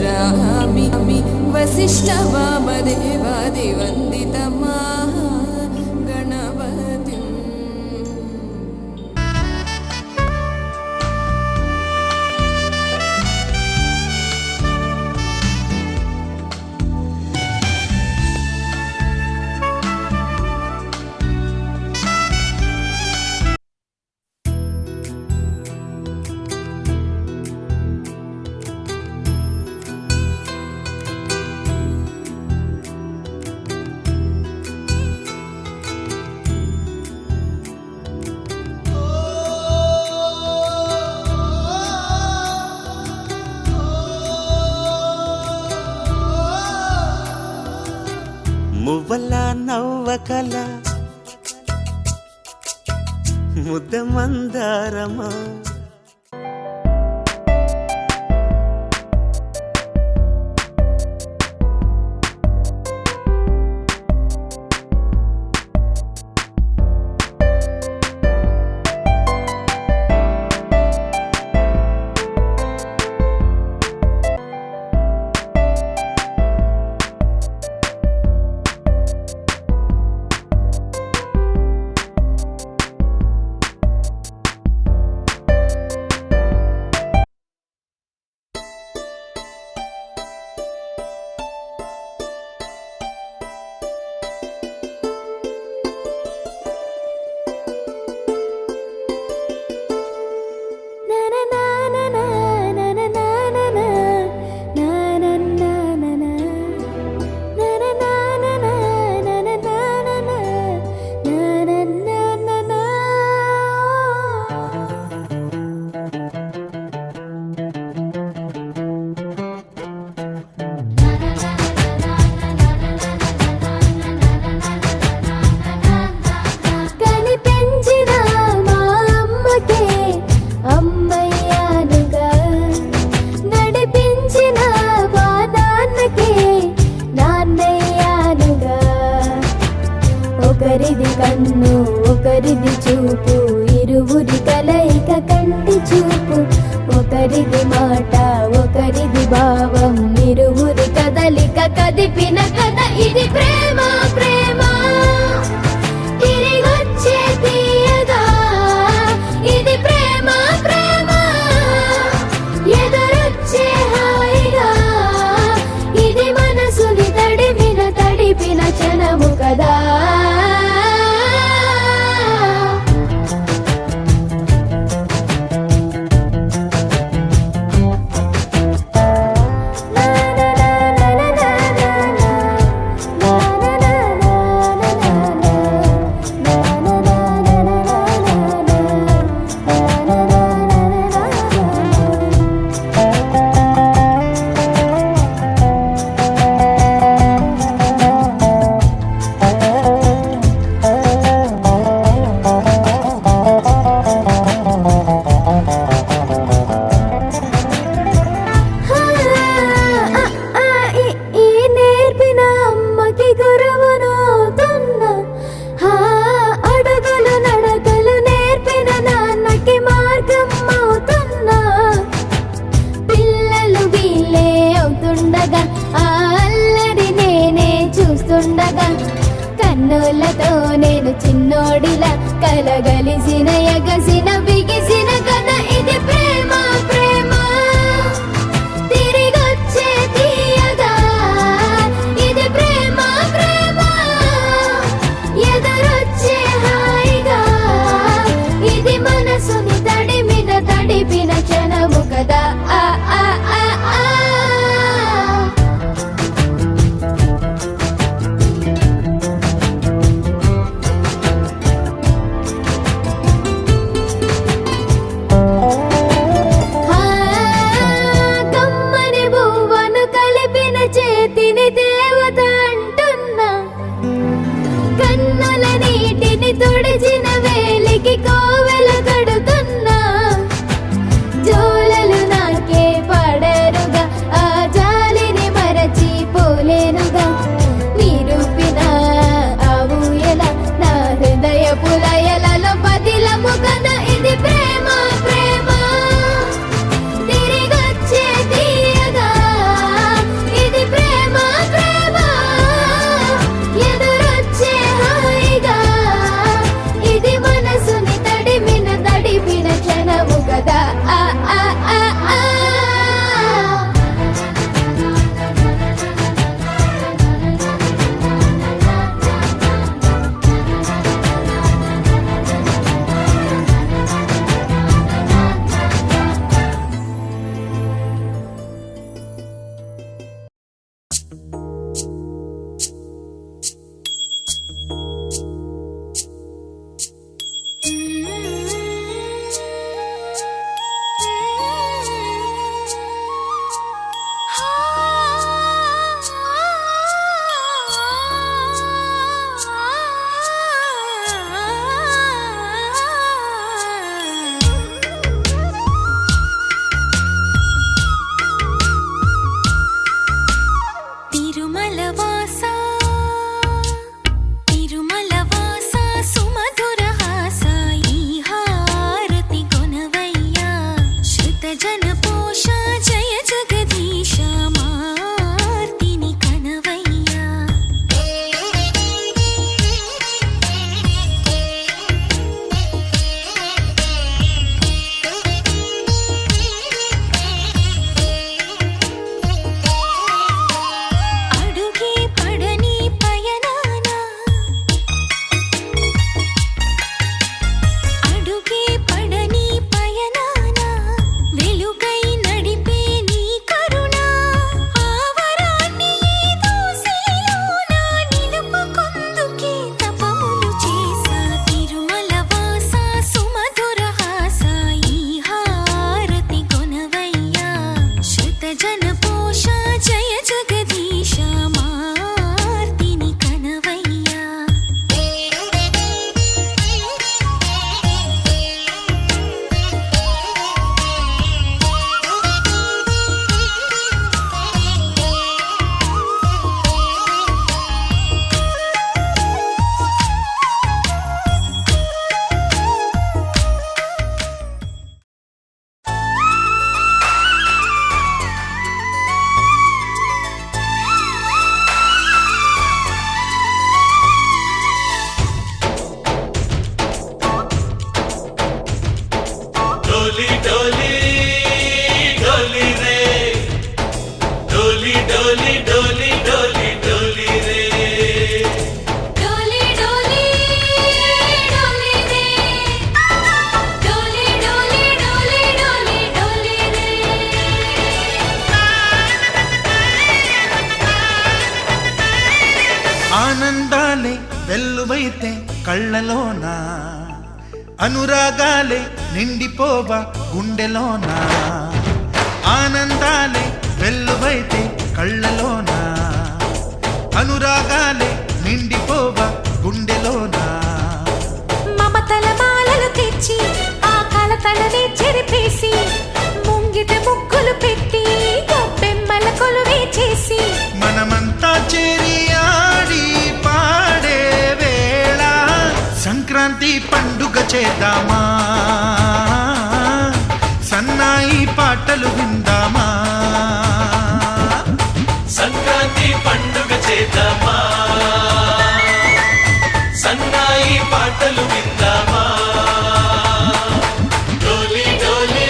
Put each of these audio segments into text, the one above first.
धरामि वसिष्ठ वामदेवादि वन्दितमा गणपतिम्। మువ్వల నవ్వకల ముద్ద మందారమా ఒకరిది కన్ను ఒకరిది చూపు ఇరువురి కలయిక కంటి చూపు ఒకరిది మాట ఒకరిది భావం ఇరువురి కదలిక కదిపిన కథ ఇది ప్రేమ ప్రేమ తిరిగొచ్చే తీయగా ఇది ప్రేమ ప్రేమ ఎదురొచ్చే హాయిగా ఇది మనసుని తడిపిన క్షణము కదా కన్నులతో నేను చిన్నోడిలా కలగలిసిన ఎగసిన బిగిసిన కథ ఇది ప్రేమ ప్రేమ తిరిగొచ్చే తీయగా ఇది ప్రేమ ప్రేమ ఎదురొచ్చే హాయిగా ఇది మనసుని తడిపిన క్షణము కదా ఆ ఆ ఆ ఆ డోలి డోలి డోలి డోలి రే డోలి డోలి డోలి రే డోలి డోలి డోలి డోలి డోలి రే ఆనందాలే వెల్లువైతే కళ్ళలోనా అనురాగాలే నిండిపోవా గుండెలోనా ఆనందాలే వెల్లువైతే కళ్ళలోనా అనురాగాలే నిండిపోవా గుండెలోనా మమతల మాలలు తెచ్చి ఆ కలతలనే చెరిపేసి ముంగిట ముగ్గులు పెట్టి గొప్పెమ్మల కొలువే చేసి మనమంతా చేరి ఆడి పాడే వేళ సంక్రాంతి పండుగ చేద్దామా సన్నాయి పాటలు విందామా సంక్రాంతి పండుగ చేద్దామా సన్నాయి పాటలు విందామా డోలి డోలి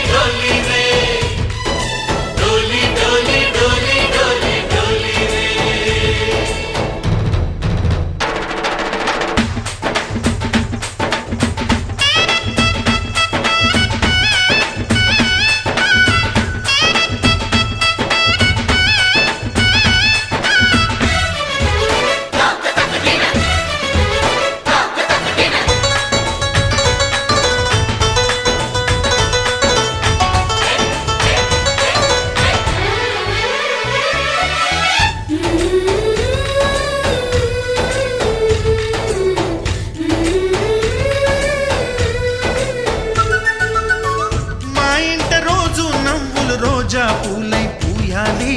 డోలి రే డోలి డోలి డోలి డోలి డోలి రే మా ఇంట రోజు నవ్వులు రోజా పూలై పూయాలి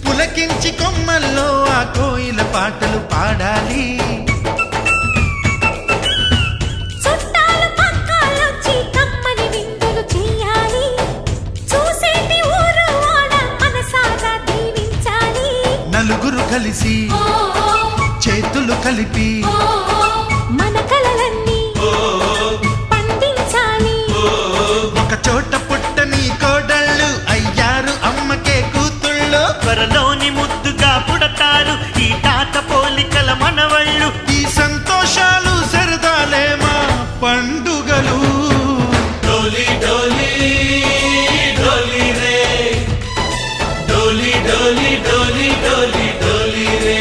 పులకించి కొమ్మల్లో ఆ కోయిల పాటలు పాడాలి చుట్టాలు పక్కాలొచ్చి కమ్మని విందులు చెయ్యాలి చూసేటి ఊరు వాడ మనసారా దీవించాలి నలుగురు కలిసి చేతులు కలిపి మన కలలన్నీ పండించాలి ఒక చోట పుట్టని కోడళ్ళు అయ్యారు అమ్మకే కూతుళ్ళు త్వరలోని ముద్దుగా పుడతారు ఈ తాత పోలికల మనవళ్ళు ఈ సంతోషాలు సరదాలే మా పండుగలు డోలి డోలి డోలి రే డోలి డోలి డోలి డోలి డోలి రే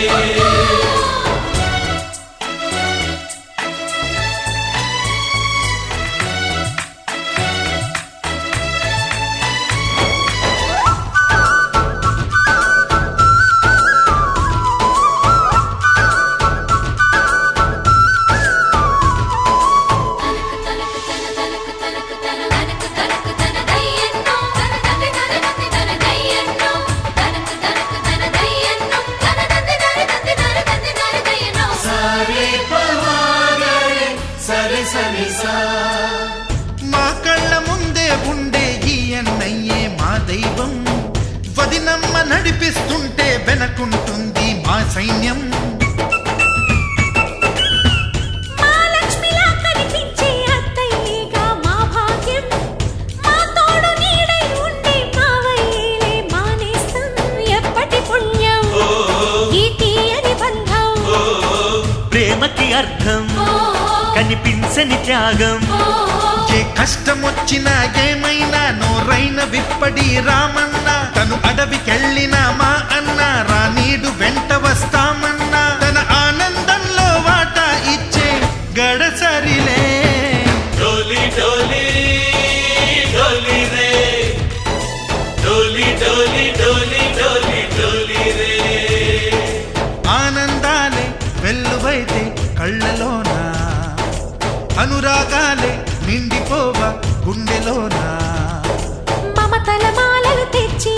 సరి సరి సా మా కళ్ళ ముందే ఉండే ఈ అన్నయ్యే మా దైవం వదినమ్మ నడిపిస్తుంటే వెనకుంటుంది మా సైన్యం మా లక్ష్మిలా కనిపించే అత్తయ్యేగా మా భాగ్యం మా తోడు నీడై ఉండే మావయ్యేలే మానేస్తం ఎప్పటి పుణ్యం ఈ తీయని బంధం ప్రేమకి అర్థం కనిపించని త్యాగం ఏ కష్టం వచ్చినా ఏమైనా నోరైన విప్పడి రామన్నా తను అడవికెళ్ళినా మా అన్న రానీడు వెంట వస్తామన్నా తన ఆనందంలో వాటా ఇచ్చే గడసరిలే డోలి డోలి డోలి రే డోలి డోలి డోలి డోలి డోలి రే ఆనందాలే వెల్లువైతే కళ్ళలోనా అనురాగాలే నిండిపోవా గుండెలోనా మమతల మాలలు తెచ్చి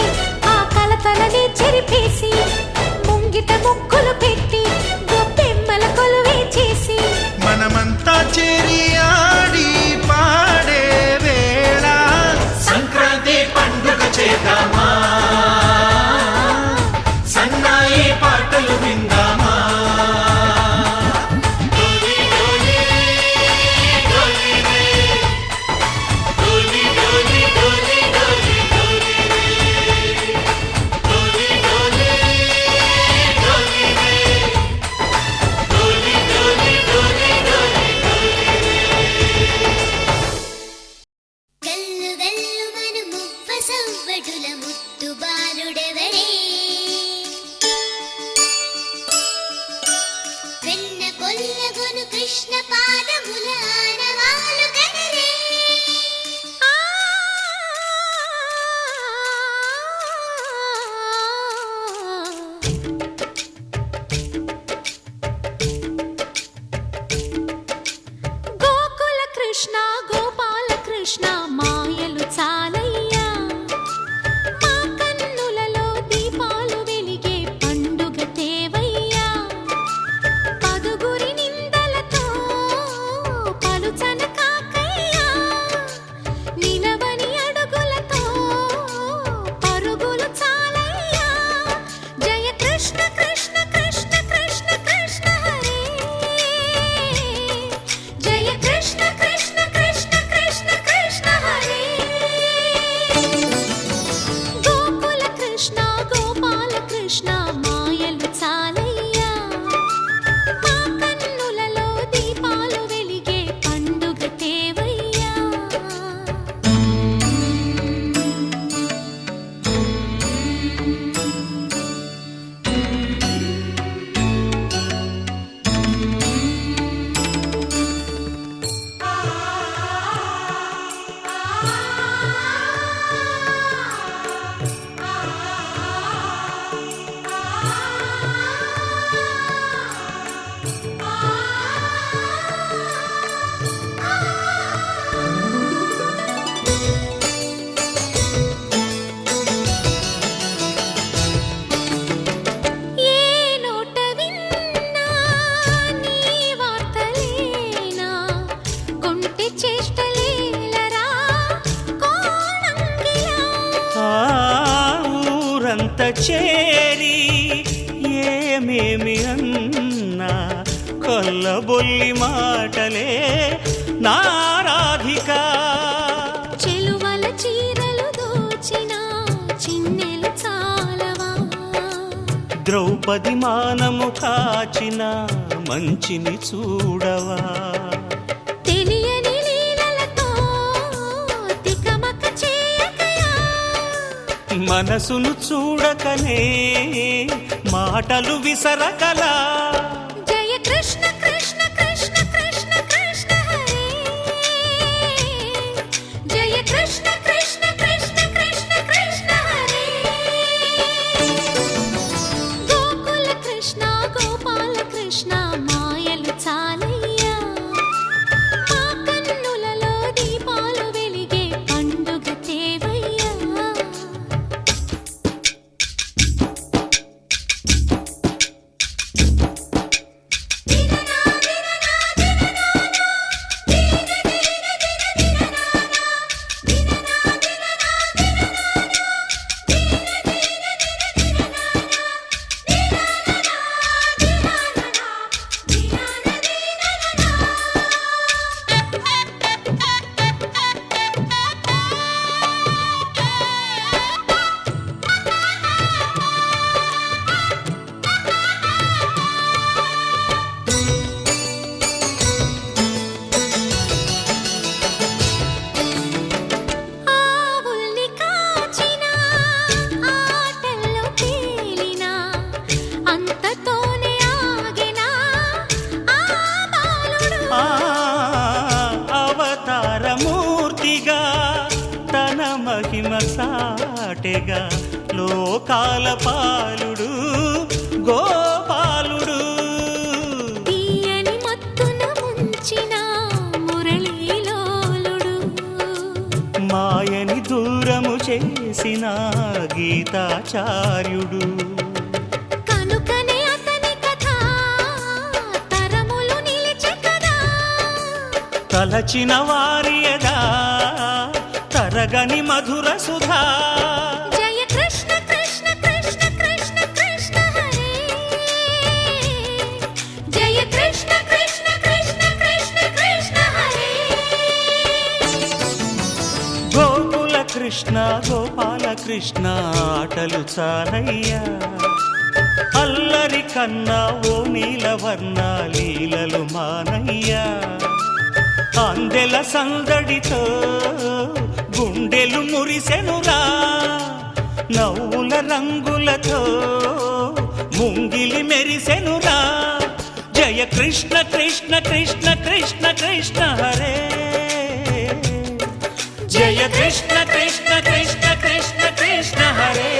చెంత చేరి ఏమేమి అన్నా కొల్లబొల్లి మాటలే నారాధిక. చెలువల చీరలు దోచిన చిన్నెలు చాలవా, ద్రౌపది మానము కాచిన మంచిని చూడవా, తెలియని లీలలతో తికమక చేయకయా, మనసును చూడకనే మాటలు విసరకలా. జయ కృష్ణ కృష్ణ కృష్ణ కృష్ణ కృష్ణ హరే, జయ కృష్ణ కృష్ణ కృష్ణ కృష్ణ కృష్ణ హరే. గోకుల కృష్ణ గోపాల కృష్ణ మాయలు చాలయ్యా, మా కన్నులలో దీపాలు వెలిగే పండుగ తేవయ్యా. ఆవుల్ని కాచిన ఆటల్లో తేలిన అంతతోనే ఆగిన ఆ బాలుడు, ఆ అవతారమూర్తిగా తన మహిమ సాటెగా లోకాల పాలుడు గోపాలుడు. తీయని మత్తున ముంచిన మురళీలోలుడు, మాయని దూరము చేసిన గీతాచార్యుడు. కనుకనే అతని కథ తరములు నిలిచె కదా, తలచిన వారియదా తరగని మధుర సుధా. జయ కృష్ణ కృష్ణ కృష్ణ కృష్ణ కృష్ణ హరే, జయ కృష్ణ కృష్ణ కృష్ణ కృష్ణ కృష్ణ హరే. గోకుల కృష్ణ గోపాల కృష్ణ ఆటలు చాలయ్యా, అల్లరి కన్నా ఓ నీలవర్ణ లీలలు మానయ్యా. అందెల సందడితో గుండెలు మురిసెనురా, నవ్వుల రంగులతో ముంగిలి మెరిసెనురా. జయ కృష్ణ కృష్ణ కృష్ణ కృష్ణ కృష్ణ హరే, జయ కృష్ణ కృష్ణ కృష్ణ కృష్ణ కృష్ణ హరే.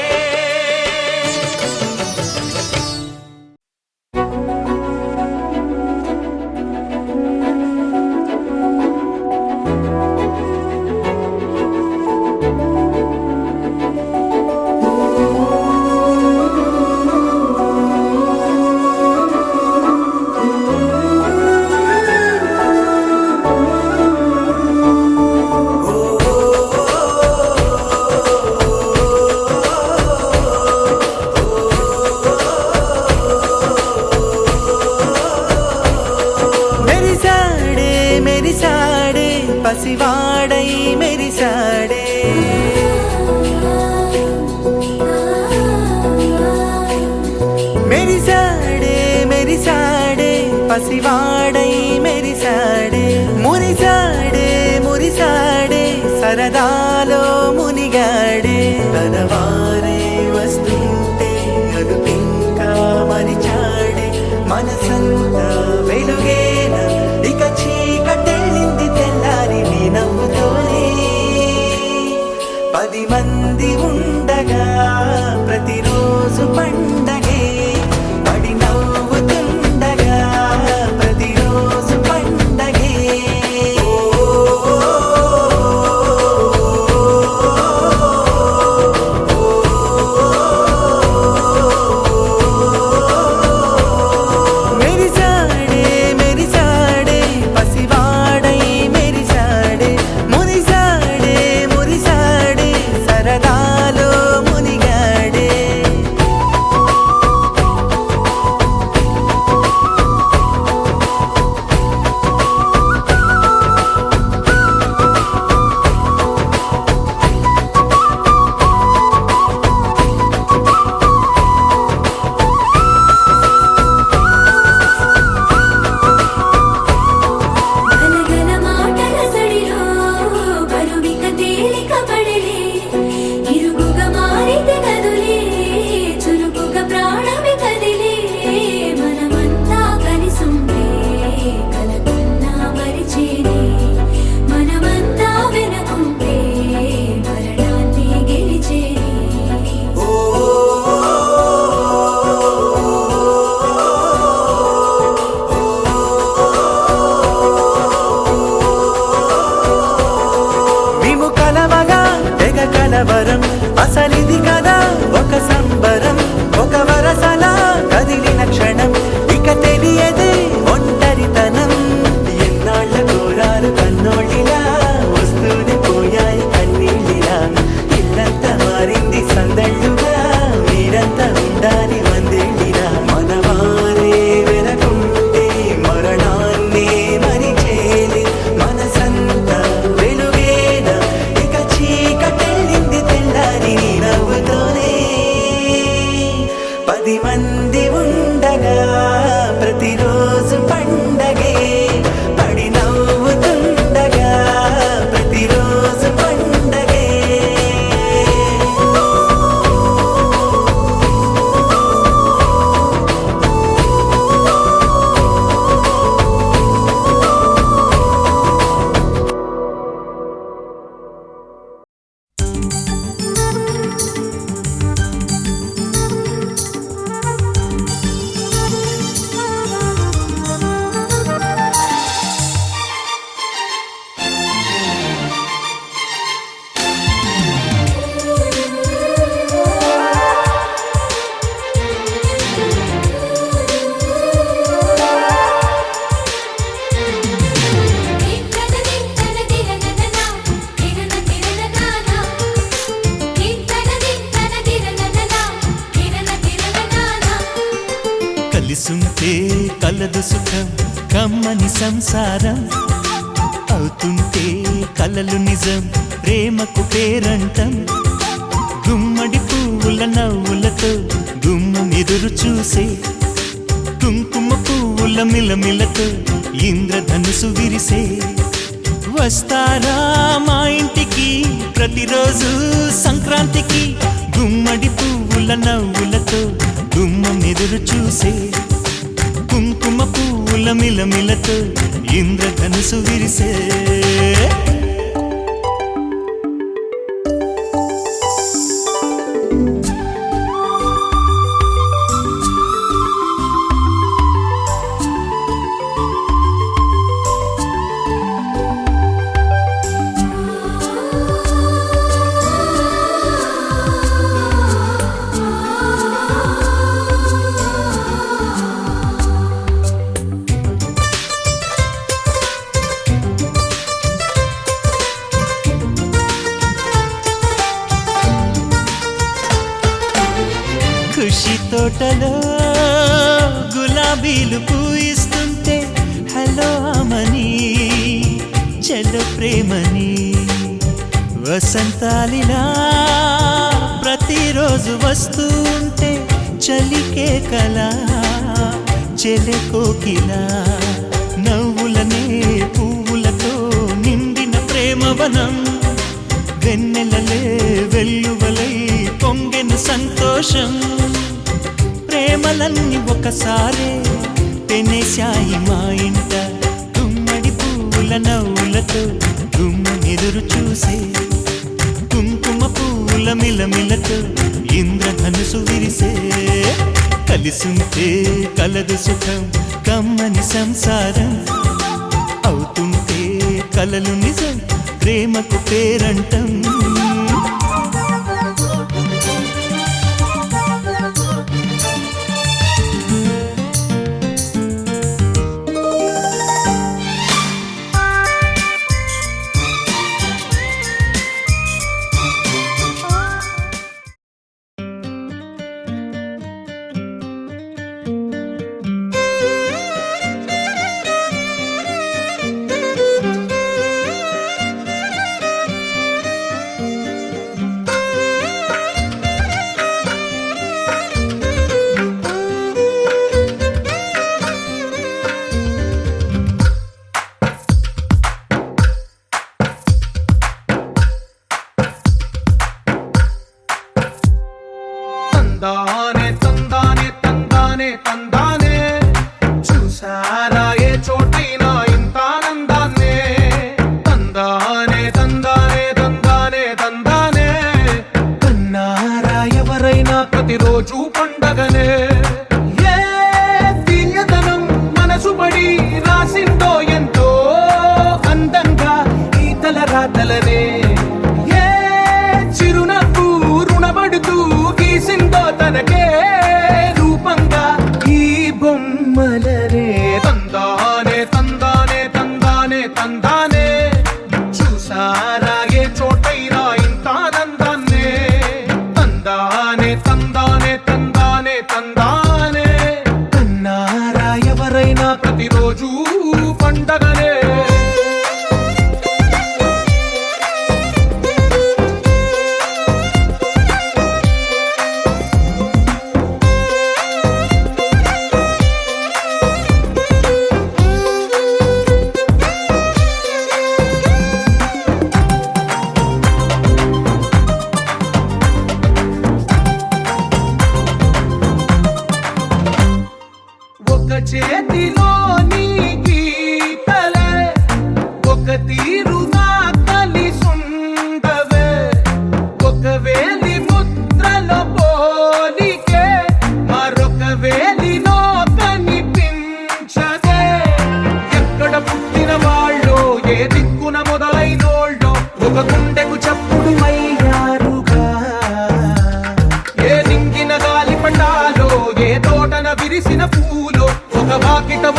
పసివాడై మెరిసాడే, మెరిసాడే మెరిసాడే పసివాడై మెరిసాడే, మురిసాడే మురిసాడే సరదాలో మునిగాడే. తన వారే వస్తుంటే అదుపింకా మరిచాడే, మనసంతా వెలుగేన ఇక చీకటెళ్ళింది తెల్లారి నీ నవ్వుతోనే. 10 మంది ఉండగా ప్రతిరోజు పండగే, పడి నవ్వుతుండగా ప్రతిరోజు పండగే. ఓ 10 మంది ఉండగా ప్రతిరోజు పండగే పడి నవ్వుతుండగా ప్రతిరోజు పండగే కలిసుంటే కలదు సుఖం కమ్మని సంసారం అవుతుంటే కలలు నిజం ప్రేమకు పేరంటం గుమ్మడి పువ్వుల నవ్వులతో గుమ్మం ఎదురు చూసే కుంకుమ పువ్వుల మిలమిలతో ఇంద్రధనుసు విరిసే వస్తారా మా ఇంటికి ప్రతిరోజు సంక్రాంతికి గుమ్మడి పువ్వుల నవ్వులతో గుమ్మం ఎదురు చూసే కుంకుమ పువ్వుల మిలమిలతో ఇంద్రధనుసు విరిసే ఖుషి తోటలో గులాబీలు పూయిస్తుంటే హలో అమని చెల్ల ప్రేమని వసంతాలిలా ప్రతిరోజు వస్తూ ఉంటే చలికే కలా చెలె కోకిలా నవ్వులనే పువ్వులతో నిండిన ప్రేమవనం వెన్నెలలే వెల్లువలై పొంగెను సంతోషం ప్రేమలన్నీ ఒకసారే పెనేశాయి మా ఇంట గుమ్మడి పువ్వుల నవ్వులతో గుమ్మెదురు చూసే కుంకుమ పువ్వుల మిలమిలతో ఇంద్రధనుసు విరిసే కలిసుంటే కలదు సుఖం కమ్మని సంసారం అవుతుంటే కలలు నిజం ప్రేమకు పేరంటం తందానే తందానే తందానే తందానే చూసారా ఏ చోటైనా ఇంత ఆనందాన్నే తందానే తందానే తందానే తందానే కన్నారా ఎవరైనా ప్రతిరోజు పండగనే ఏ దివ్యతనం మనసు పడి రాసిందో ఎంతో అందంగా ఈ తలరాతలనే ఏ చిరునవ్వు రుణపడుతూ గీసిందో తనకే రూపంగా ఈ బొమ్మలనే తందానే తందానే తందానే తందానే చూసారా ఏ చోటైనా ఇంత ఆనందాన్నే తందానే తందానే తందానే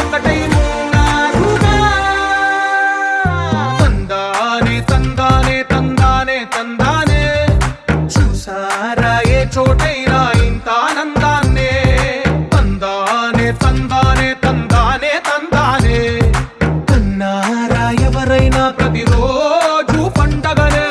ఒక్కటై ఉన్నారుగా. తందానే తందానే తందానే తందానే చూసారా ఏ చోటైనా ఇంత ఆనందాన్నే. తందానే తందానే తందానే తందానే కన్నారా ఎవరైనా ప్రతిరోజు పండగనే.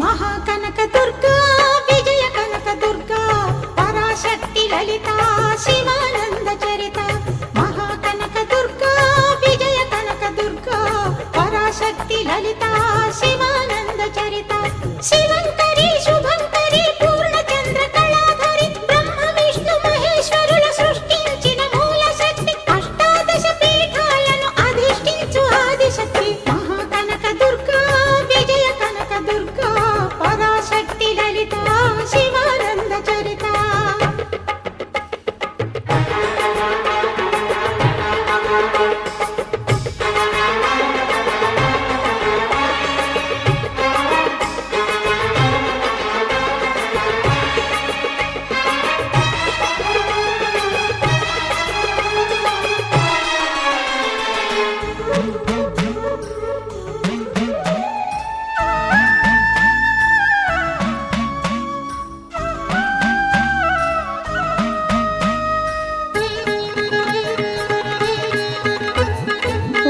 మహాకనక దుర్గా విజయ కనక దుర్గా పరాశక్తి లలిత శివానంద చరిత. మహాకనక దుర్గా విజయ కనక దుర్గా పరాశక్తి లలిత శివానంద చరిత. శివంకరి శుభంకరి పూర్ణచంద్ర కళాధరి బ్రహ్మ విష్ణు మహేశ్వరుల సృష్టించిన మూల శక్తి. అష్టాదశ పీఠాలను అధిష్ఠించు ఆదిశక్తి. మహాకనక దుర్గా విజయ కనక దుర్గా పరాశక్తి లలిత శివానంద చరిత.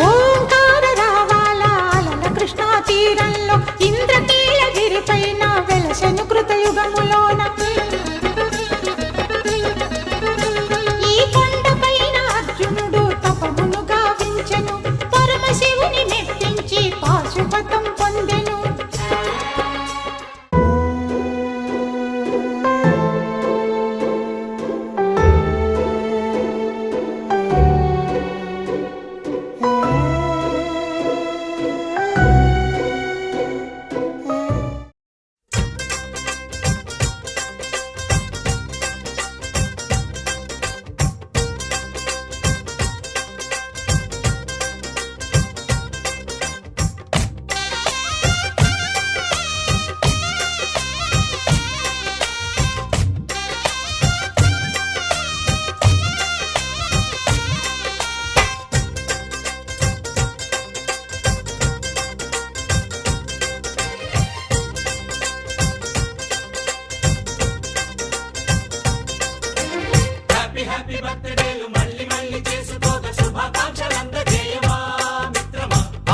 ఓంకార రావాల అలల కృష్ణా తీరంలో ఇంద్రకీలగిరి పైన వెలసెను కృతయుగములోన. ఈ కొండపైన అర్జునుడు తపమును గావించెను. పరమశివుని మెప్పించి పాశుపతం పొందెను.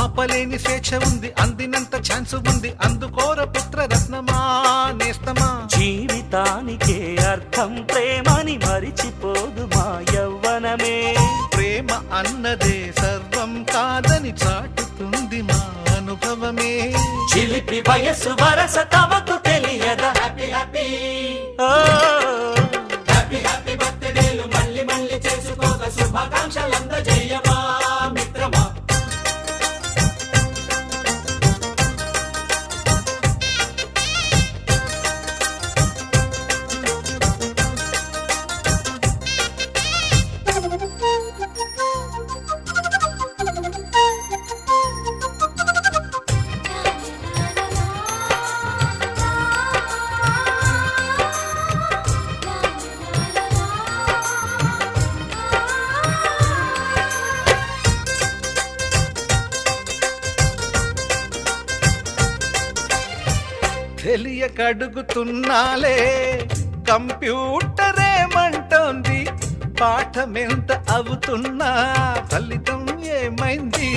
ఆపలేని స్వేచ్ఛ ఉంది, అందినంత ఛాన్స్ ఉంది, అందుకోర పుత్ర రత్నమా నేస్తమా. జీవితానికే అర్థం ప్రేమని మరిచిపోదు మా యవ్వనమే. ప్రేమ అన్నదే సర్వం కాదని చాటుతుంది మా అనుభవమే. చిలిపి వయసు వరస తమకు తెలియదా. హ్యాపీ హ్యాపీ హ్యాపీ హ్యాపీ బర్త్డేలు మళ్ళీ మళ్ళీ చేసుకోక శుభాకాంక్షలందజేయమా మిత్రమా. తెలియకడుగుతున్నాలే కంప్యూటరేమంటోంది, పాఠమెంత అవుతున్నా ఫలితం ఏమైంది.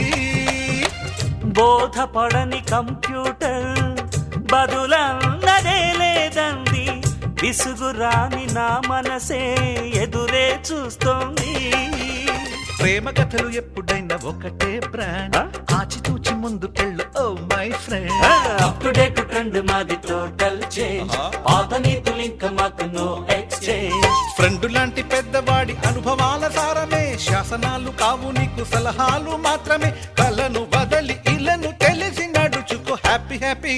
బోధపడని కంప్యూటర్ బదులన్నదే లేదంది. విసుగురాని నా మనసే ఎదురే చూస్తోంది. ప్రేమ కథలు ఎప్పుడైనా ఒకటే బ్రాండ్ ఆచితూచి ముందుకెళ్ళు oh my friend up to date trend మాది టోటల్ చేంజ్ పాత నీతులు ఇంకా మాకు నో ఎక్స్చేంజ్ ఫ్రెండ్ లాంటి పెద్దవాడి అనుభవాల సారమే శాసనాలు కావు నీకు సలహాలు మాత్రమే కలను బదలి ఇలను తెలిసి నడుచుకో హ్యాపీ హ్యాపీ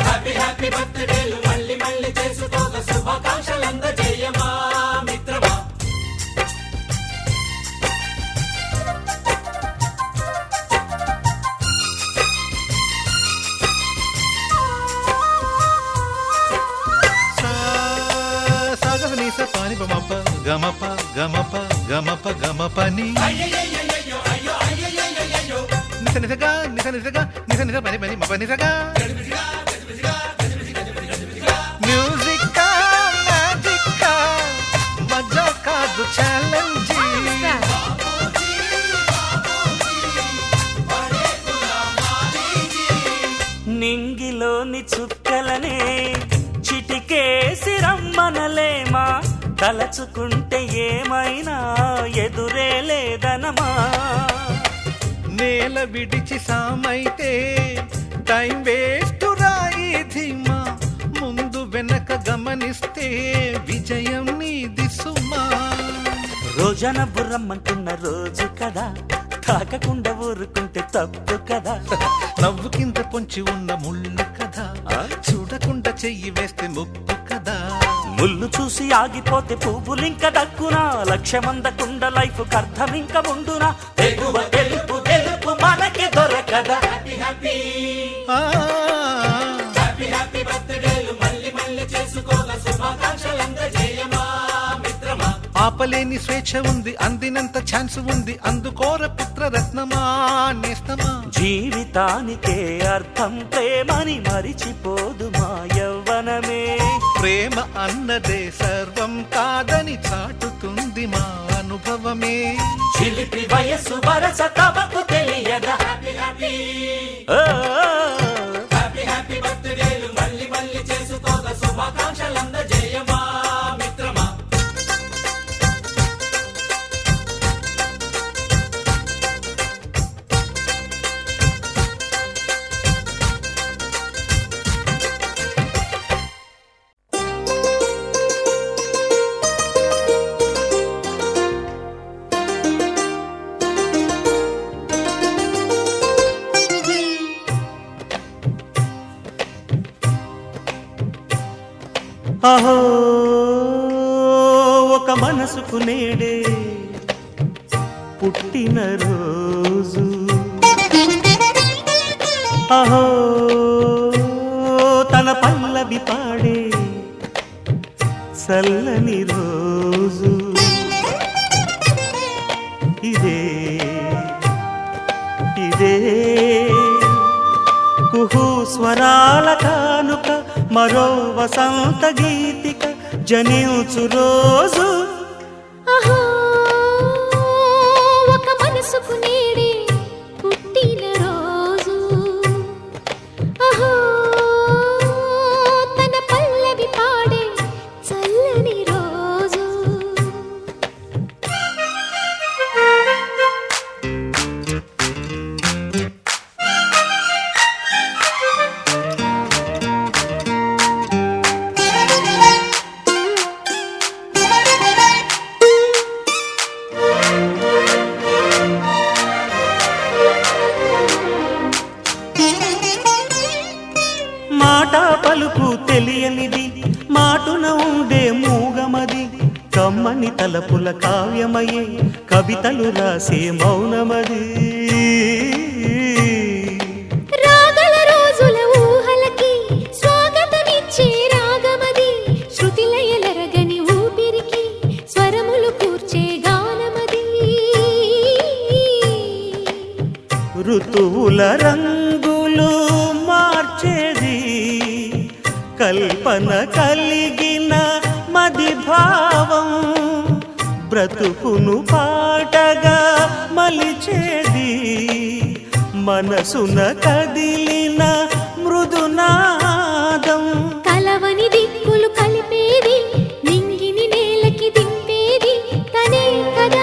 హ్యాపీ హ్యాపీ బర్త్డేలు మళ్ళీ మళ్ళీ చేసుకోక శుభాకాంక్షలు అందజేయమా మిత్రమా సాగనీస పాని బమప గమప గమప గమప గమపని నిస నిసగా నిస నిసగా నిస నిస పని పని మప నిసగా మ్యూజిక్ మ్యాజిక్ మజా కాదు ఛాలెంజ్ నింగిలోని చుక్కలనే చిటికేసి రమ్మనలేమా తలచుకుంటే ఏమైనా ఎదురే లేదనమా నేల విడిచి సామైతే టైం వేస్ట్ రాయి ధీమా ముందు వెనక గమనిస్తే విజయం నీది సుమా రోజన బుర్రమ్మంటున్న రోజు కదా తాకకుండా ఊరుకుంటే తప్పు కదా నవ్వుకింత పొంచి ఉన్న ముళ్ళు కదా చూడకుండా చెయ్యి వేస్తే ముప్పు కదా ముళ్ళు చూసి ఆగిపోతే పువ్వులింక దక్కునా లక్ష్యమందకుండా లైఫ్ అర్థం ఇంక ఉండునా తెగువ తెలుపు తెలుపు మనకి దొరకదా హ్యాపీ హ్యాపీ హ్యాపీ హ్యాపీ బర్త్డేలు మళ్ళీ మళ్ళీ చేసుకోగా శుభాకాంక్షలు అందజేయమా మిత్రమా ఆపలేని స్వేచ్ఛ ఉంది అందినంత ఛాన్స్ ఉంది అందుకోర పుత్రరత్నమా నేస్తమా జీవితానికే అర్థం ప్రేమని మరిచిపోదు మా యవ్వనమే ప్రేమ అన్నదే సర్వం కాదని చాటుతుంది మా అనుభవమే చిలిపి వయస్సు వరస తమకు తెలియదా హ్యాపీ హ్యాపీ హ్యాపీ హ్యాపీ బర్త్డేలు మళ్ళీ మళ్ళీ చేసుకోగా శుభాకాంక్షలు అందజేయమా మిత్రమా అహో ఒక మనసుకు నేడే పుట్టిన రోజు అహో తన పల్లవి పాడే చల్లని రోజు ఇదే ఇదే కుహు స్వరాల కానుక మరో వసంత గీతిక జనించు రోజు అహో ఒక మనసుకు నేడే పుట్టిన రోజు అహో తన పల్లవి పాడే చల్లని రోజు మాట పలుకు తెలియనిది మాటున ఉండే మూగమది కమ్మని తలపుల కావ్యమయే కవితలు రాసే మౌనమది రాగల రోజుల ఊహలకి స్వాగతమిచ్చే రాగమది శృతిలయలరగని ఊపిరికి స్వరములు కూర్చే గానమది ఋతువుల రంగులు మార్చేది కల్పన కలిగిన మది భావం బ్రతుకును పాటగా మలిచేది మనసున కదిలిన మృదునాదం కలవని దిక్కులు కలిపేది నింగిని నేలకి దింపేది తనే కదా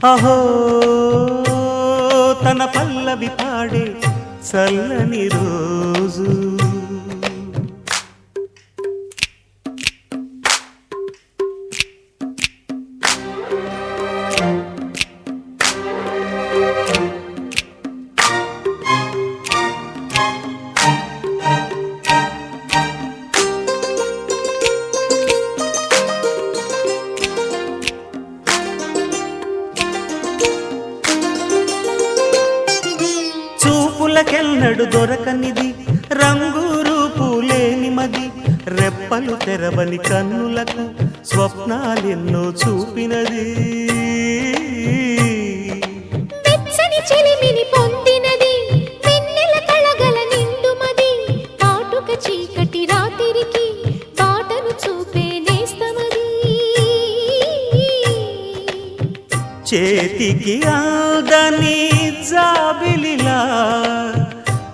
అహో తన పల్లవి పాడే చల్లని రోజు చూపులకెన్నడు దొరకనిది రంగు రూపు లేని మది రెప్పలు తెరవని కన్నులకు స్వప్నాలెన్నో చూపినది వెచ్చని చెలిమిని పొందినది వెన్నెల కళగల నిండుమది కాటుక చీకటి రాత్రికి బాటను చూపే నేస్తమది చేతికి ఆదని జాబిలిలా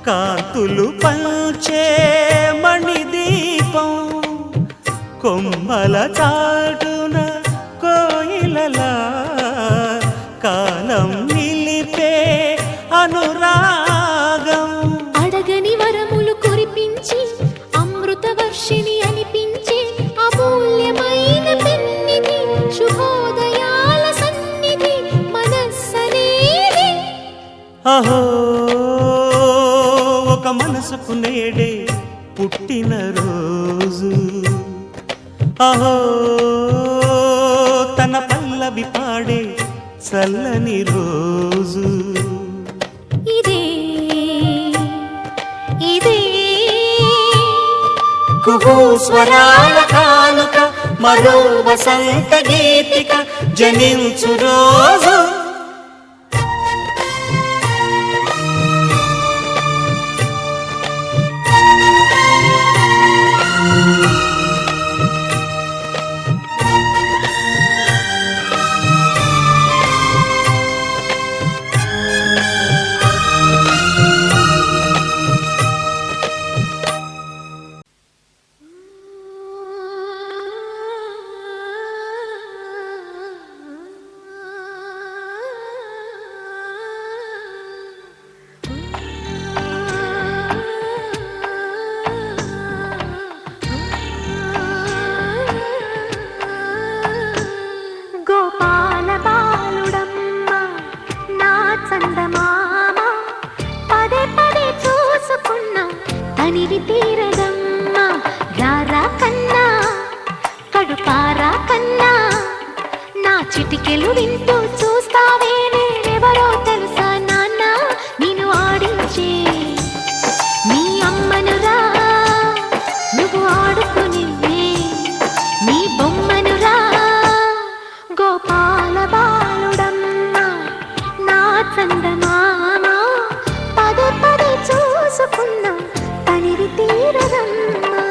కాంతులు పంచే మణిదీపం కొమ్మల చాటున కోయిలలా కాలం నిలిపే అనురాగం అడగని వరములు కురిపించి అమృత వర్షిణి అనిపించే అమూల్యమైన పెన్నిధి శుభోదయాల సన్నిధి మనస్సనేది అహో ఒక మనసుకు నేడే పుట్టిన రోజు అహో తన పల్లవి పాడే చల్లని రోజు ఇదే ఇదే కుహూ స్వరాల కానుక మరో వసంత గీతిక జనించు రోజు గోపాల బాలుడమ్మ నా చందమామ పదే పదే చూసుకున్నా తనివి తీరదమ్మ రారా కన్నా కడుపారా కన్నా నా చిటికెలు వింటూ చూస్తావే నేనెవరో తెలుసా నాన్న నిన్ను ఆడించే నీ అమ్మనురా నువ్వు ఆడుకుని నీ బొమ్మనురా గోపాల బాలుడమ్మ నా చందమామ పదే పదే చూసుకున్నా తనివి తీరదమ్మా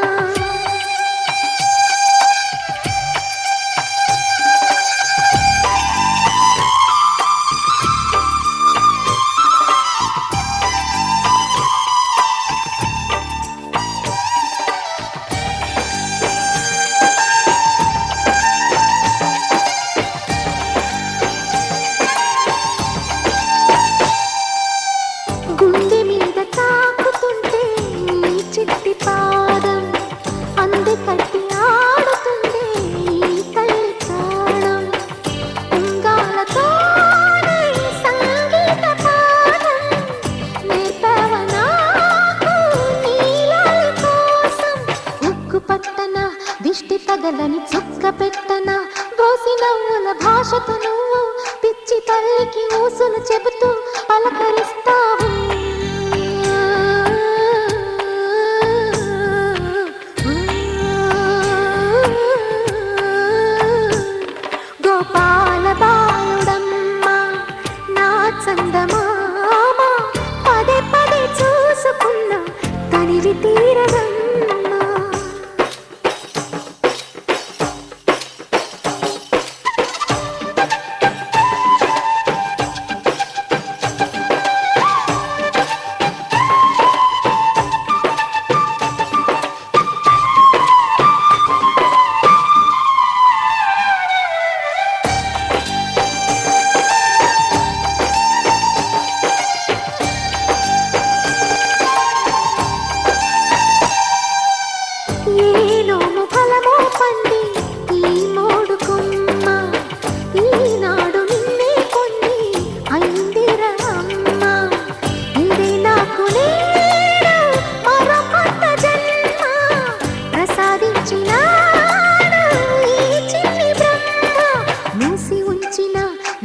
గుండె మీద తాకుతుంటే నీ చిట్టి పాదం అంది కట్టి ఆడుతుంటే ఈ తల్లి ప్రాణం ఉంగాలతోనే సంగీత పాఠం నేర్పవ నాకు నీలాలి కోసం ఉక్కు పట్టన దిష్టి తగలని చుక్క పెట్టన గోసి నవ్వుల భాషతో నువ్వు పిచ్చి తల్లికి ఊసులు చెబుతూ పలకరిస్తావు గోపాల బాలుడమ్మ నా చందమామ పదే పదే చూసుకున్నా తనివి తీరదమ్మా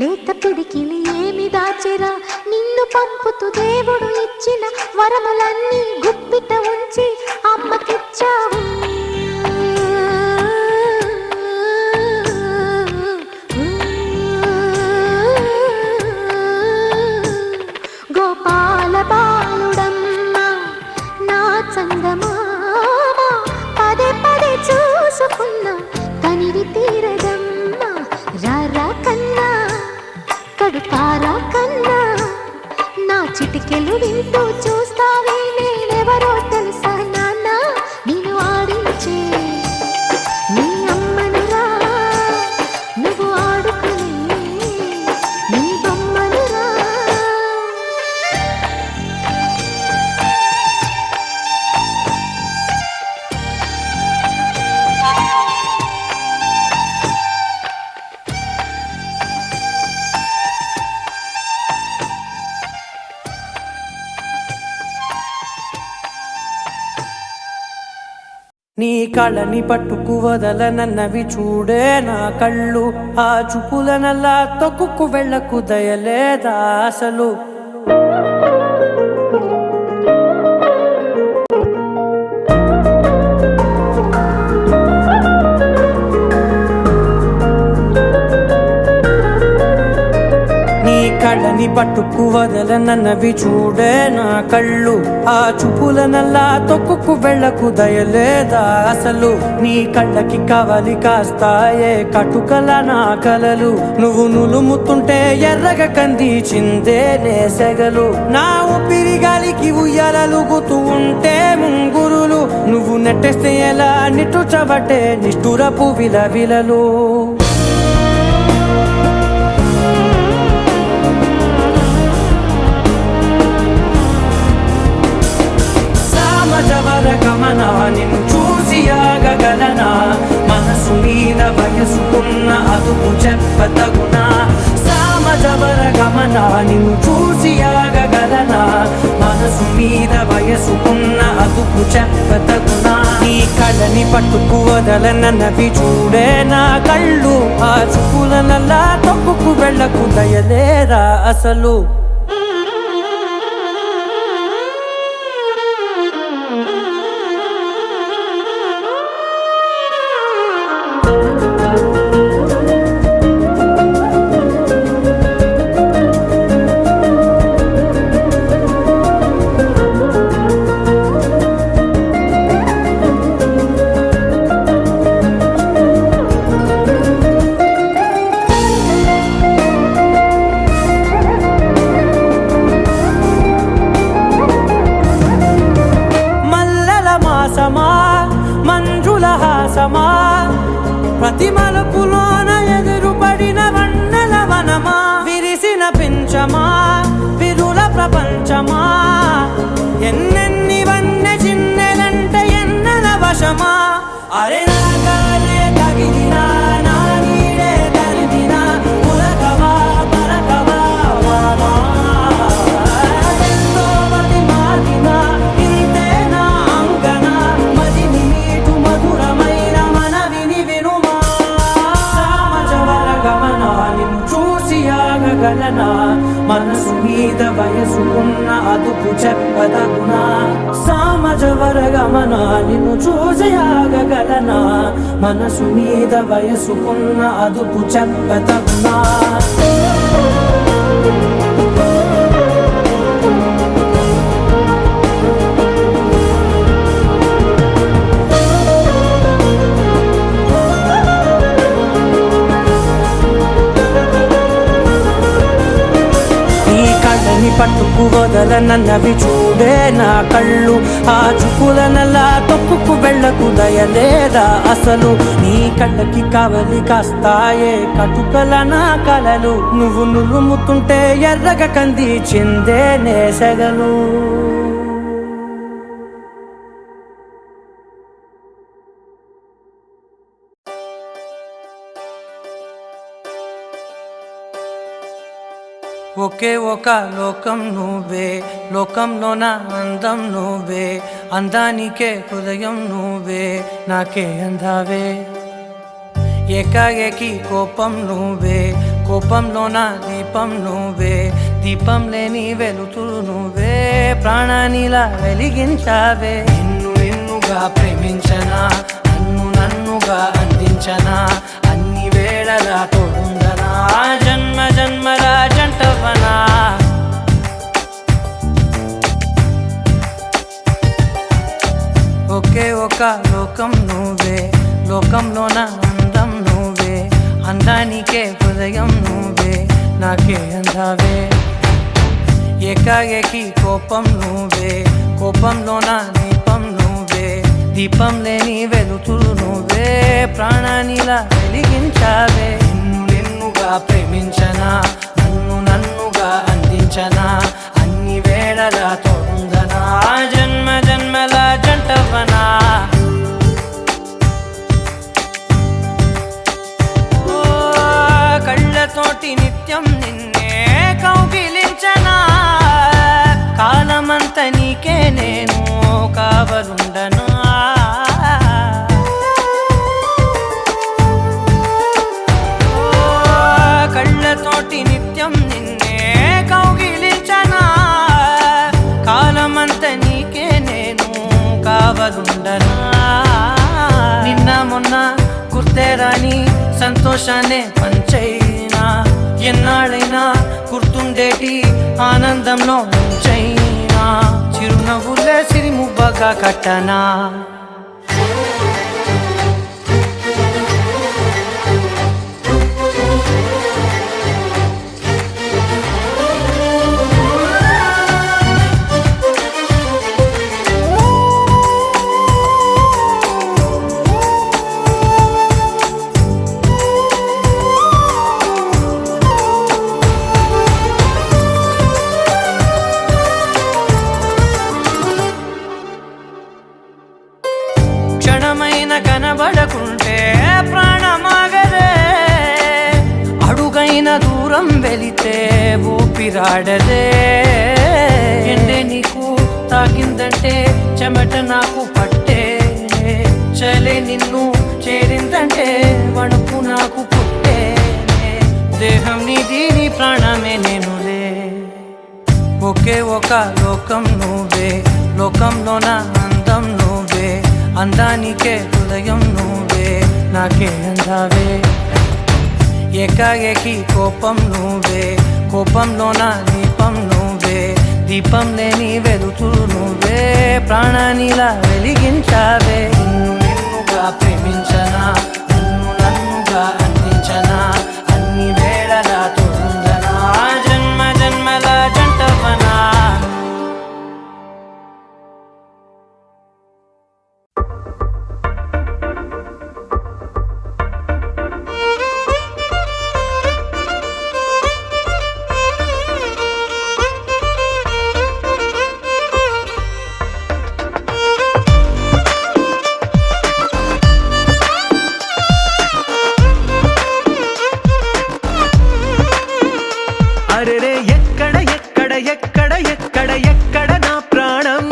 లేత పిడికిలి ఏమి దాచెరా నిన్ను పంపుతూ దేవుడు ఇచ్చిన వరములన్నీ గుప్పిట ఉంచి అమ్మకిచ్చావు గోపాల బాలుడమ్మ నా చందమామ పదే పదే చూసుకున్నా కనివి తీరదమ్మ రారా కన్నా కడుపారా కన్నా నా చిటికెలు వింటూ చూస్తావే నేనెవరో తెలుసా నాన్న నేను ఆడించే నీ అమ్మనురా నువ్వు ఆడుకునే నీ బొమ్మనురా నీ కళ్ళని పట్టుకు వదలనన్నవి చూడే నా కళ్ళు ఆ చూపులనల్లా తొక్కుకు వెళ్ళకు దయలేదా అసలు కళ్ళని పట్టుకు వదలనన్నవి చూడే నా కళ్ళు ఆ చూపులనల్లా తొక్కుకు వెళ్ళకు దయలేదా అసలు నీ కళ్ళకి కవలి కాస్తాయే కటుకల నా కలలు నువ్వు నులుముతుంటే ఎర్రగ కందిచిందే నేసెగలు నా ఊపిరి గాలికి ఉయ్యాలలుగుతూ ఉంటే ముంగురులు నువ్వు నెట్టేస్తే ఎలా నిట్టుచబట్టే నిష్ఠురపు విలవిలలు గమనా నిన్ను చూసి ఆగగలనా మనసు మీద వయసుకున్న అదుపు చెప్పతగునా సామజవర గమనా నిన్ను చూసి ఆగగలనా మనసు మీద వయసుకున్న అదుపు చెప్పతగునా నీ కళ్ళని పట్టుకు వదలనన్నవి చూడే నా కళ్ళు ఆ చూపులనల్లా తొక్కుకు వెళ్ళకు దయలేరా అసలు మంజుల హాసమా ప్రతి మలుపులోన ఎదురుపడిన వన్నెల వనమా విరిసిన పించమా విరుల ప్రపంచమా ఎన్నెన్ని వన్నె చిన్నెలంటే ఎన్నెల వశమా అరే నాగాలే తగిలినా నా నీడే తరిమినా పులకవా పలకవా మామా ఎంతో మతి మాటినా ఇంతే నా అంగన మదిని మీటు మధురమైన మనవిని వినుమా సామజవర గమనా నిన్ను చూసి ఆగగలనా మనసు మీద వయసుకున్న అదుపు చెప్పదగునా సామజవర గమనా నిన్ను చూసి ఆగగలనా మనసు మీద వయసుకున్న అదుపు చెప్పదగునా పట్టుకు వదలనన్నవి చూడే నా కళ్ళు ఆ చూపులనల్లా తొక్కుకు వెళ్ళకు దయలేదా అసలు నీ కళ్ళకి కవలి కాస్తాయే కటుకల నా కలలు నువ్వు నులుముతుంటే ఎర్రగ కంది చిందే నేసెగలు ఒకే ఒక లోకం నువ్వే లోకంలో నా అందం నువ్వే అందానికే హృదయం నువ్వే నాకే అందావే ఏకాఏకి కోపం నువ్వే కోపంలోన దీపం నువ్వే, దీపం లేని వెలుతురు నువ్వే, ప్రాణానిలా వెలిగించావే. నిన్నుగా ప్రేమించనా, నన్నుగా అందించనా, అన్ని వేళలా తోడుందనా, జన్మ జన్మల జంటవనా. ఒకే ఒక లోకం నువ్వే, లోకంలోన అందం నువ్వే, అందానికే హృదయం నువ్వే, నాకే అందావే. ఏకాఏకి కోపం నువ్వే, కోపంలోన దీపం నువ్వే, దీపం లేని వెలుతురు నువ్వే, ప్రాణానిలా వెలిగించావే. నిన్నుగా ప్రేమించనా, నన్నుగా అందించనా, అన్ని వేళలా తోడుందనా, జన్మ జన్మల జంటవనా. కళ్ళతోటి నిత్యం నిన్నే కౌగిలించనా, కాలమంత నీకే నేను కావలుండనా. కళ్ళతోటి నిత్యం నిన్నే కౌగిలించనా, కాలమంత నీకే నేను కావలుండనా. నిన్న మొన్న గుర్తే రాని సంతోషాన్నే పంచైనా, ఎన్నాళ్ళైనా గుర్తుండేటి ఆనందంలో ఉంచైనా, చిరునవ్వులే సిరిముబ్బగా కట్టనా. క్షణమైన కనబడకుంటే ప్రాణమాగదే, అడుగైన దూరం వెళితే ఊపిరాడదే. ఎండే నీకు తాకిందంటే చెమట నాకు పట్టే, చలే నిన్ను చేరిందంటే వణుకు నాకు పుట్టే. దేహం నీది, నీ ప్రాణమే నేనులే. ఒకే ఒక లోకం నువ్వే, లోకంలోన అందం నువ్వే, అందానికే హృదయం నువ్వే, నాకే అందావే. ఏకాఏకి కోపం నువ్వే, కోపంలోన దీపం నువ్వే, దీపం లేని వెలుతురు నువ్వే, ప్రాణానిలా వెలిగించావే. నిన్నుగా ప్రేమించనా, నన్నుగా అందించనా, అన్ని వేళలా తోడుందనా, జన్మ జన్మల జంటవనా. అరెరే ఎక్కడ ఎక్కడ ఎక్కడ ఎక్కడ ఎక్కడ నా ప్రాణం,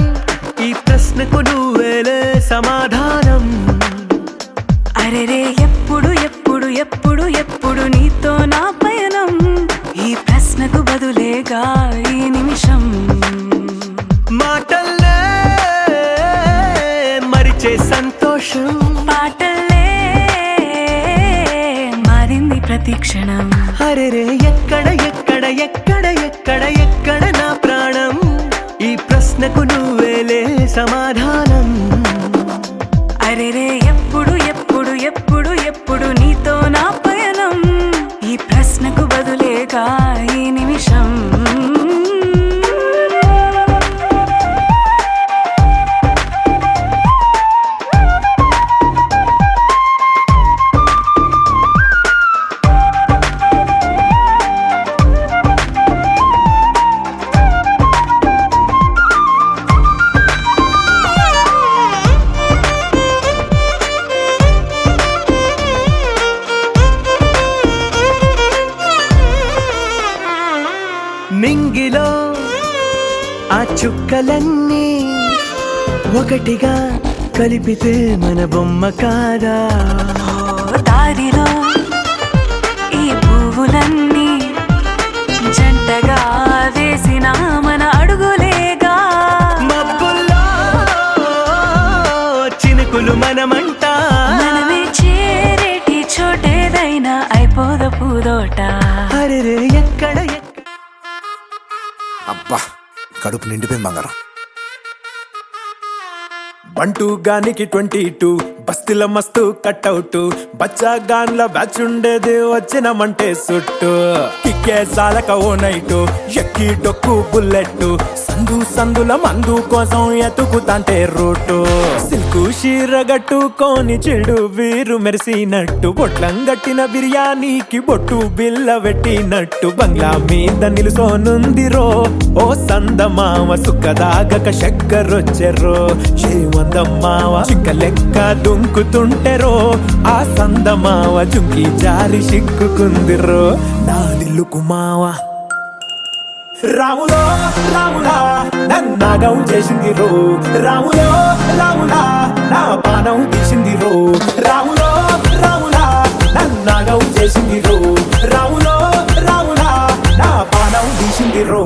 ఈ ప్రశ్నకు నువ్వేలే సమాధానం. అరెరే ఎప్పుడు ఎప్పుడు ఎప్పుడు ఎప్పుడు నీతో నా పయనం, ఈ ప్రశ్నకు బదులేగా ఈ నిమిషం. మాటల్లే మరిచే సంతోషం, పాటల్లే మారింది ప్రతి క్షణం. అరెరే ఎక్కడ ఎక్కడ ఎక్కడ ఎక్కడ ఎక్కడ నా ప్రాణం, ఈ ప్రశ్నకు నువ్వేలే సమాధానం. అరెరే ఎప్పుడు ఎప్పుడు ఎప్పుడు ఎప్పుడు నీతో నా పయనం, ఈ ప్రశ్నకు బదులేగా ఈ నిమిషం. నింగిలో ఆ చుక్కలన్నీ ఒకటిగా కలిపితే మన బొమ్మ కాదా. దారిలో ఈ పువ్వులన్నీ అబ్బా కడుపు నిండిపోయింది బంగారం. బంటూ గానికి 22 బస్తిల మస్తు కట్అవుట్ బచ్చా గాన్ల బ్యాచ్ ఉండేది వచ్చినమంటే సుట్టు కిక్కే సాలక ఓ నైటు ఎక్కి డొక్కు బుల్లెట్ సందుల మందు కోసం ఎతుకుతాంటే రూటు సిల్కు షీరగట్టుకోని చెడు వీరు మెరిసినట్టు బొట్లం గట్టిన బిర్యానీకి బొట్టు బిల్ల పెట్టినట్టు బంగ్లా మీద నిలుసోనుందిరో ఓ సందమామ సుక్కదాగక చక్కరొచ్చెరో చేమందమ్మావ చిక్క లెక్క దుంకుతుంటెరో ఆ సందమావ జుంకి జారి సిక్కుకుందిరో నా దిల్లుకు మావ రాములో రాములా నన్నాగం చేసింది రో రాములో రాములా నా పానం తీసింది రో రాములో రాములా నన్నాగం చేసింది రో రాములో రాములా నా పానం తీసింది రో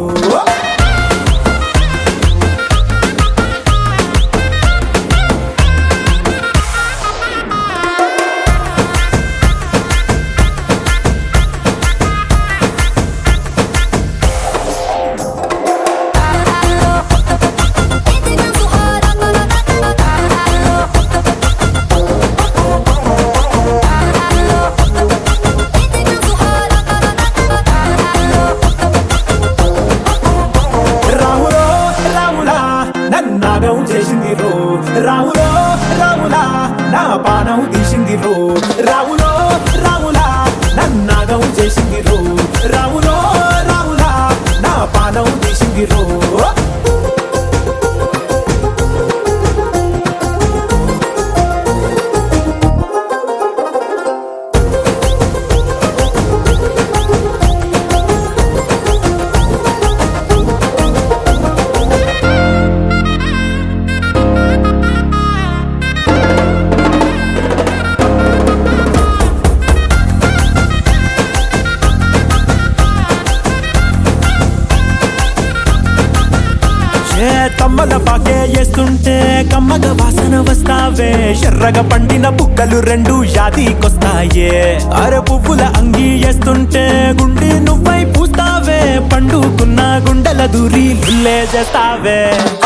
చేసింది రో రాములో రాములా నా పానం తీసింది రో రాములో రాములా నన్నాగం చేసింది రో రాములో రాములా నా పానం తీసింది రో తమ్మల పాకే వేస్తుంటే కమ్మగ వాసన వస్తావే ఎర్రగా పండిన బుక్కలు 2 యాదికొస్తాయే అర పువ్వుల అంగి వేస్తుంటే గుండె నువ్వై పూస్తావే పండుకున్న గుండెల దూరి లుల్లే చేస్తావే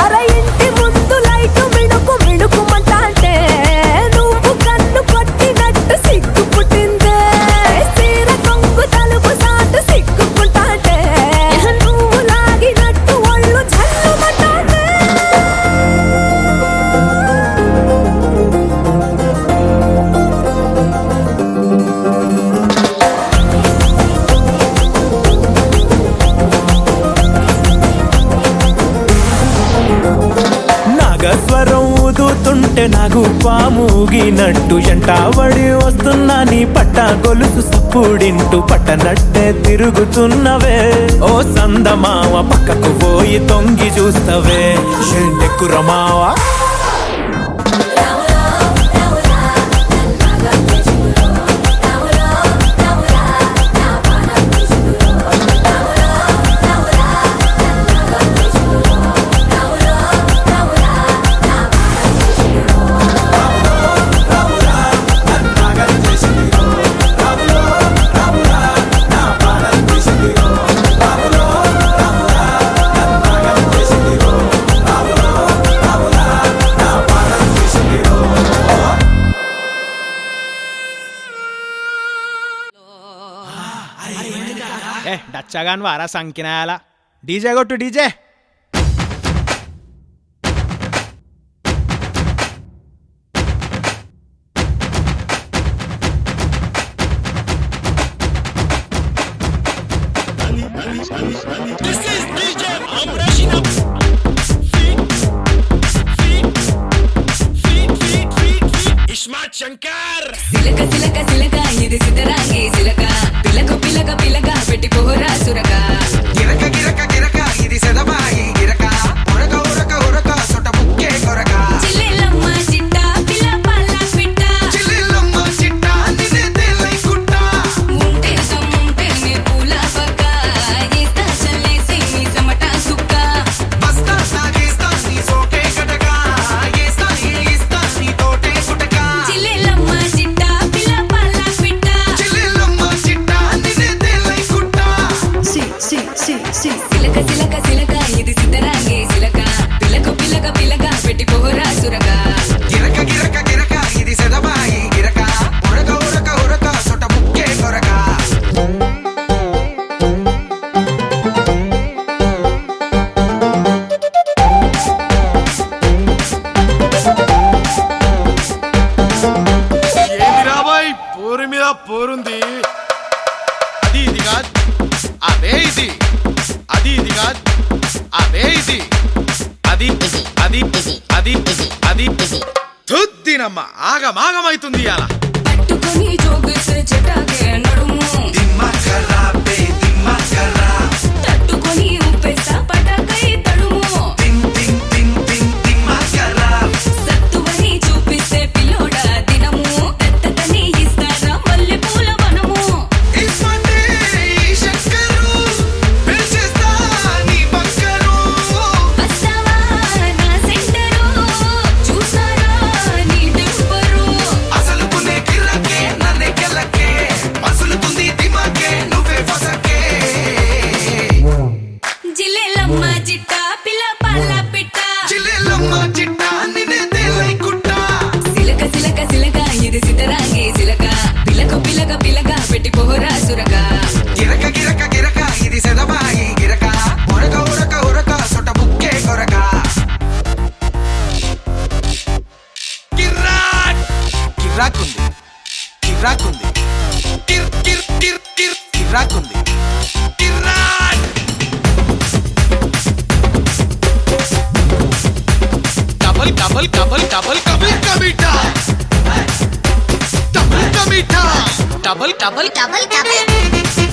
అర ఇంటి ముందు లైట్ మిడుకు మిడుకుమంటే నువ్వు కన్ను కొట్టినట్టు సిగ్గు పుట్టిందే సీర కొంగు తలుపు సాటు సిగ్గుకుంటాంటే నువ్వు లాగినట్టు ఒళ్ళు చల్లుమంటాంటే నాగస్వరం ఊదుతుంటే నాకు పాముగినట్టు ఎంటావడి వస్తున్నా నీ పట్ట గొలుసు సప్పుడింటూ పట్టనట్టే తిరుగుతున్నవే ఓ సందమావ పక్కకు పోయి తొంగి చూస్తవే షెండెక్కురమావా డచ్చగాన్ వారా సంకినాయాల డీజే కొట్టు డీజే శంకర్ సిలక సిలక సిలక ఇది సిద్ధరాంగి సిలక పిలక పిలక పిలక పెట్టుకోరా సురక గిరక గిరక గిరక ఇది సెదబాయి గిరక ఉరక ఉరక ఉరక సొట ముక్కే కొరక చిల్లెలమ్మ చిట్ట పిల్ల పల్ల పిట్ట చిల్లెలమ్మ చిట్ట నిదే తెల్లై కుట్ట ఉంటే సమ్ముంటే నీ పూల పక్క ఇస్తా చల్లే అమ్మ ఆగమాగమైతుంది ఇయాల పట్టుకొని జోగిస్తే చెటాకే నడుము తట్టుకొని ఉప్పేస్తా పటాకై తడుము సత్తువని చూపిస్తే పిల్లోడా దినము దత్తతని ఇస్తారా మల్లె పూల వనము వస్తావా నా సెంటరు చూసారా నీ టెంపరు జిల్లెలమ్మ జిట్ట పిల్ల పాల పిట్ట సిలక సిలక సిలక ఇది సిద్ధరాంగి సిలక పిలక పిలక పిలక పెట్టి పోరా సురక గిరక గిరక గిరక ఇది సెదబాయి గిరక ఉరక ఉరక ఉరక సొట్ట బుక్కే కొరక కిర్రాకుంది కిర్రాకుంది కిర్ కిర్ కిర్ కిర్ కిర్రాకుంది కిర్రాక్ డబల్ డబల్ డబల్ డబల్ కబుల్ కమిటా డబల్ కమిటా డబల్ డబల్ డబల్ డబల్